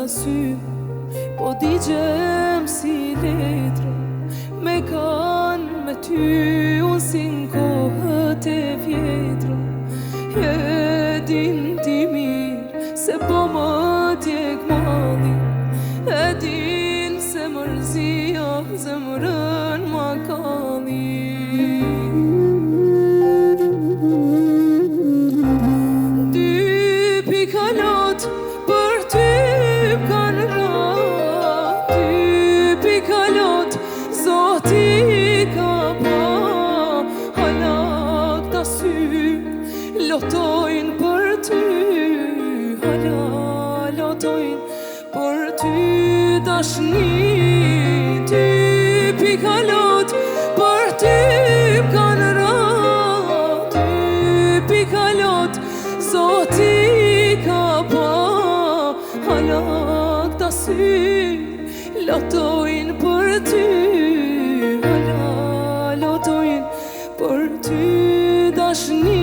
sy, po digjem si letra me kanë me ty, unë si n'kohët e vjetra. E din ti mirë se po më t'jek mali, e din se mërzia zemrën ma kalli. Dy pikalot për ty kanë ra, dy pikalot Zoti ka pa, halak ta sy lotojnë për ty, hala lotojnë për ty dashni. Dy pikalot për ty kanë ra, dy pikalot Zoti ka pa, halak ta sy lotojnë për ty, hala lotojnë për ty dashni.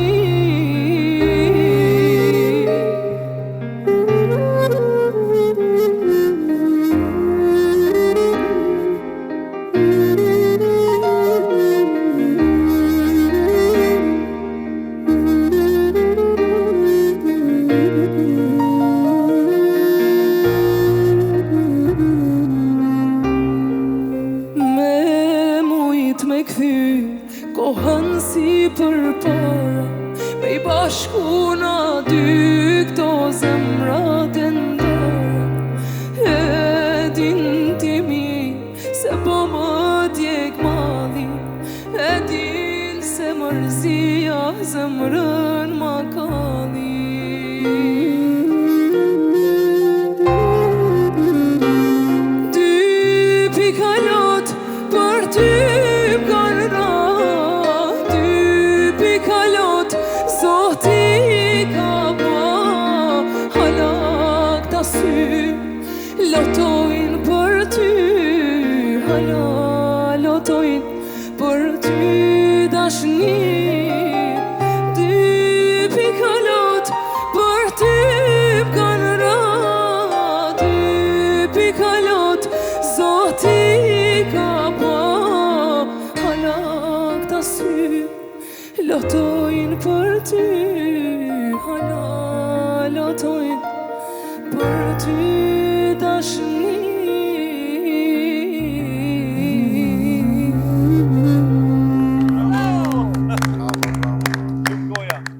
Me kthy kohën si për para, me I bashku na dy këto zemrat e ndara. E din ti mirë se po më t'jek mali, e din se mërzia zemrën ma kalli. Dy pikalot për ty Zoti ka pa, halak ta sy lotojnë për ty, hala lotojnë për ty dashni. Dy pikalot për ty kanë ra, dy pikalot Zoti ka pa, halak ta sy lotojnë për ty, hala lotojnë për ty.